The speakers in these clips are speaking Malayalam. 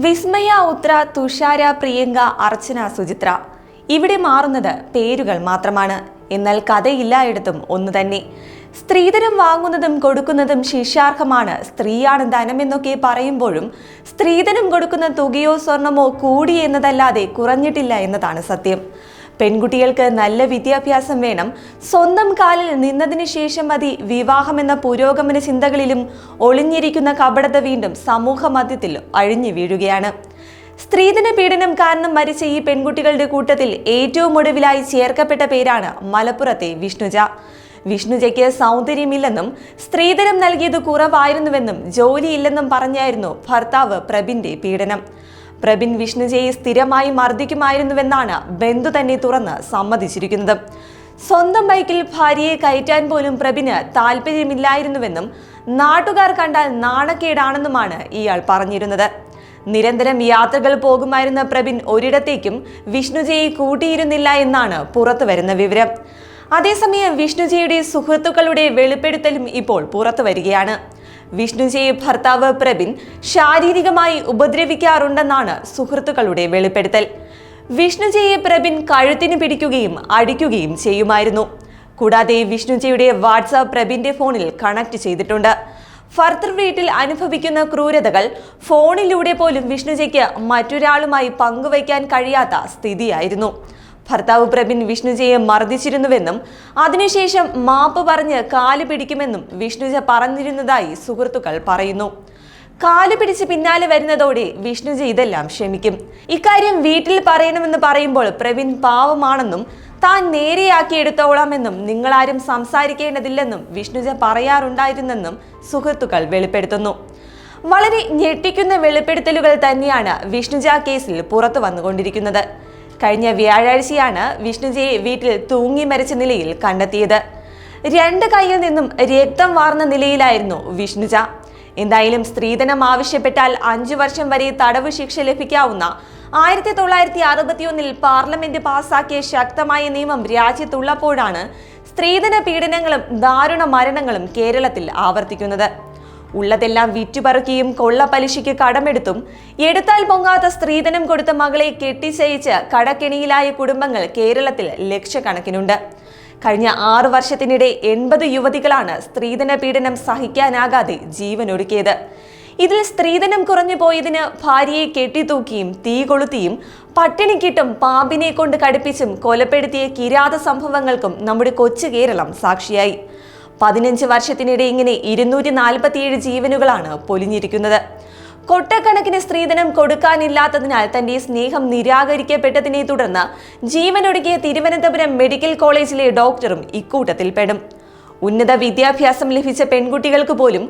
വിസ്മയ, ഉത്ര, തുഷാര, പ്രിയങ്ക, അർച്ചന, സുചിത്ര. ഇവിടെ മാറുന്നത് പേരുകൾ മാത്രമാണ്. എന്നാൽ കഥയില്ലായിടത്തും ഒന്നു തന്നെ. സ്ത്രീധനം വാങ്ങുന്നതും കൊടുക്കുന്നതും ശിക്ഷാർഹമാണ്. സ്ത്രീയാണ് ധനമെന്നൊക്കെ പറയുമ്പോഴും സ്ത്രീധനം കൊടുക്കുന്ന തുകയോ സ്വർണമോ കൂടി എന്നതല്ലാതെ കുറഞ്ഞിട്ടില്ല എന്നതാണ് സത്യം. പെൺകുട്ടികൾക്ക് നല്ല വിദ്യാഭ്യാസം വേണം, സ്വന്തം കാലിൽ നിന്നതിന് ശേഷം മതി വിവാഹമെന്ന പുരോഗമന ചിന്തകളിലും ഒളിഞ്ഞിരിക്കുന്ന കപടത വീണ്ടും സമൂഹ മധ്യത്തിൽ അഴിഞ്ഞു വീഴുകയാണ്. സ്ത്രീധന പീഡനം കാരണം മരിച്ച ഈ പെൺകുട്ടികളുടെ കൂട്ടത്തിൽ ഏറ്റവും ഒടുവിലായി ചേർക്കപ്പെട്ട പേരാണ് മലപ്പുറത്തെ വിഷ്ണുജ. വിഷ്ണുജയ്ക്ക് സൗന്ദര്യമില്ലെന്നും സ്ത്രീധനം നൽകിയത് കുറവായിരുന്നുവെന്നും ജോലിയില്ലെന്നും പറഞ്ഞായിരുന്നു ഭർത്താവ് പ്രബിന്റെ പീഡനം. പ്രബിൻ വിഷ്ണുജയെ സ്ഥിരമായി മർദ്ദിക്കുമായിരുന്നുവെന്നാണ് ബന്ധു തന്നെ തുറന്ന് സമ്മതിച്ചിരിക്കുന്നത്. സ്വന്തം ബൈക്കിൽ ഭാര്യയെ കയറ്റാൻ പോലും പ്രബിന് താല്പര്യമില്ലായിരുന്നുവെന്നും നാട്ടുകാർ കണ്ടാൽ നാണക്കേടാണെന്നുമാണ് ഇയാൾ പറഞ്ഞിരുന്നത്. നിരന്തരം യാത്രകൾ പോകുമായിരുന്ന പ്രബിൻ ഒരിടത്തേക്കും വിഷ്ണുജയെ കൂട്ടിയിരുന്നില്ല എന്നാണ് പുറത്തു വരുന്ന വിവരം. അതേസമയം വിഷ്ണുജയുടെ സുഹൃത്തുക്കളുടെ വെളിപ്പെടുത്തലും ഇപ്പോൾ പുറത്തു വരികയാണ്. വിഷ്ണുജയെ ഭർത്താവ് പ്രബിൻ ശാരീരികമായി ഉപദ്രവിക്കാറുണ്ടെന്നാണ് സുഹൃത്തുക്കളുടെ വെളിപ്പെടുത്തൽ. വിഷ്ണുജയെ പ്രബിൻ കഴുത്തിന് പിടിക്കുകയും അടിക്കുകയും ചെയ്യുമായിരുന്നു. കൂടാതെ വിഷ്ണുജയുടെ വാട്സാപ്പ് പ്രബിന്റെ ഫോണിൽ കണക്ട് ചെയ്തിട്ടുണ്ട്. ഭർത്തൃ വീട്ടിൽ അനുഭവിക്കുന്ന ക്രൂരതകൾ ഫോണിലൂടെ പോലും വിഷ്ണുജയ്ക്ക് മറ്റൊരാളുമായി പങ്കുവയ്ക്കാൻ കഴിയാത്ത സ്ഥിതിയായിരുന്നു. ഭർത്താവ് പ്രബിൻ വിഷ്ണുജയെ മർദ്ദിച്ചിരുന്നുവെന്നും അതിനുശേഷം മാപ്പ് പറഞ്ഞ് കാല് പിടിക്കുമെന്നും വിഷ്ണുജ പറഞ്ഞിരുന്നതായി സുഹൃത്തുക്കൾ പറയുന്നു. കാല് പിടിച്ച് പിന്നാലെ വരുന്നതോടെ വിഷ്ണുജ ഇതെല്ലാം ക്ഷമിക്കും. ഇക്കാര്യം വീട്ടിൽ പറയണമെന്ന് പറയുമ്പോൾ പ്രബിൻ പാവമാണെന്നും താൻ നേരെയാക്കിയെടുത്തോളാമെന്നും നിങ്ങളാരും സംസാരിക്കേണ്ടതില്ലെന്നും വിഷ്ണുജ പറയാറുണ്ടായിരുന്നെന്നും സുഹൃത്തുക്കൾ വെളിപ്പെടുത്തുന്നു. വളരെ ഞെട്ടിക്കുന്ന വെളിപ്പെടുത്തലുകൾ തന്നെയാണ് വിഷ്ണുജ കേസിൽ പുറത്തു വന്നുകൊണ്ടിരിക്കുന്നത്. കഴിഞ്ഞ വ്യാഴാഴ്ചയാണ് വിഷ്ണുജയെ വീട്ടിൽ തൂങ്ങി മരിച്ച നിലയിൽ കണ്ടെത്തിയത്. രണ്ട് കൈയിൽ നിന്നും രക്തം വാർന്ന നിലയിലായിരുന്നു വിഷ്ണുജ. എന്തായാലും സ്ത്രീധനം ആവശ്യപ്പെട്ടാൽ 5 വർഷം വരെ തടവ് ശിക്ഷ ലഭിക്കാവുന്ന 1961 പാർലമെന്റ് പാസാക്കിയ ശക്തമായ നിയമം രാജ്യത്തുള്ളപ്പോഴാണ് സ്ത്രീധന പീഡനങ്ങളും ദാരുണ മരണങ്ങളും കേരളത്തിൽ ആവർത്തിക്കുന്നത്. ഉള്ളതെല്ലാം വിറ്റുപറക്കിയും കൊള്ളപ്പലിശയ്ക്ക് കടമെടുത്തും എടുത്താൽ പൊങ്ങാത്ത സ്ത്രീധനം കൊടുത്ത മകളെ കെട്ടിച്ചയച്ച് കടക്കെണിയിലായ കുടുംബങ്ങൾ കേരളത്തിൽ ലക്ഷക്കണക്കിനുണ്ട്. കഴിഞ്ഞ 6 വർഷത്തിനിടെ 80 യുവതികളാണ് സ്ത്രീധന പീഡനം സഹിക്കാനാകാതെ ജീവനൊടുക്കിയത്. ഇതിൽ സ്ത്രീധനം കുറഞ്ഞു പോയതിന് ഭാര്യയെ കെട്ടിത്തൂക്കിയും തീ കൊളുത്തിയും പട്ടിണിക്കിട്ടും പാമ്പിനെ കൊണ്ട് കടുപ്പിച്ചും കൊലപ്പെടുത്തിയ കിരാത സംഭവങ്ങൾക്കും നമ്മുടെ കൊച്ചു കേരളം സാക്ഷിയായി. 15 വർഷത്തിനിടെ ഇങ്ങനെ 247 ജീവനുകളാണ് പൊലിഞ്ഞിരിക്കുന്നത്. കൊട്ടക്കണക്കിന് സ്ത്രീധനം കൊടുക്കാനില്ലാത്തതിനാൽ തന്റെ സ്നേഹം നിരാകരിക്കപ്പെട്ടതിനെ തുടർന്ന് ജീവനൊടുക്കിയ തിരുവനന്തപുരം മെഡിക്കൽ കോളേജിലെ ഡോക്ടറും ഇക്കൂട്ടത്തിൽപ്പെടും. ഉന്നത വിദ്യാഭ്യാസം ലഭിച്ച പെൺകുട്ടികൾക്ക് പോലും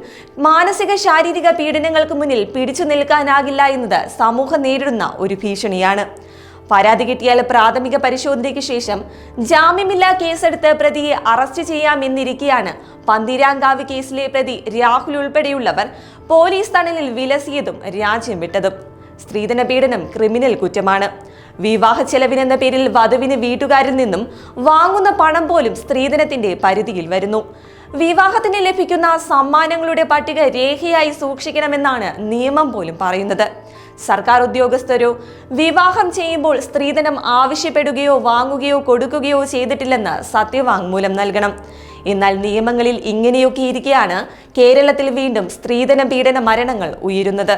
മാനസിക ശാരീരിക പീഡനങ്ങൾക്ക് മുന്നിൽ പിടിച്ചു നിൽക്കാനാകില്ല എന്നത് സമൂഹം നേരിടുന്ന ഒരു ഭീഷണിയാണ്. പരാതി കിട്ടിയാൽ പ്രാഥമിക പരിശോധനയ്ക്ക് ശേഷം ജാമ്യമില്ലാ കേസെടുത്ത് പ്രതിയെ അറസ്റ്റ് ചെയ്യാമെന്നിരിക്കെയാണ് പന്തീരാങ്കാവ് കേസിലെ പ്രതി രാഹുൽ ഉൾപ്പെടെയുള്ളവർ പോലീസ് തണലിൽ വിലസിയതും രാജ്യം വിട്ടതും. സ്ത്രീധന പീഡനം ക്രിമിനൽ കുറ്റമാണ്. വിവാഹ ചെലവിനെന്ന പേരിൽ വധുവിന് വീട്ടുകാരിൽ നിന്നും വാങ്ങുന്ന പണം പോലും സ്ത്രീധനത്തിന്റെ പരിധിയിൽ വരുന്നു. വിവാഹത്തിന് ലഭിക്കുന്ന സമ്മാനങ്ങളുടെ പട്ടിക രേഖയായി സൂക്ഷിക്കണമെന്നാണ് നിയമം പോലും പറയുന്നത്. സർക്കാർ ഉദ്യോഗസ്ഥരോ വിവാഹം ചെയ്യുമ്പോൾ സ്ത്രീധനം ആവശ്യപ്പെടുകയോ വാങ്ങുകയോ കൊടുക്കുകയോ ചെയ്തിട്ടില്ലെന്ന് സത്യവാങ്മൂലം നൽകണം. എന്നാൽ നിയമങ്ങളിൽ ഇങ്ങനെയൊക്കെ ഇരിക്കെയാണ് കേരളത്തിൽ വീണ്ടും സ്ത്രീധന പീഡന മരണങ്ങൾ ഉയരുന്നത്.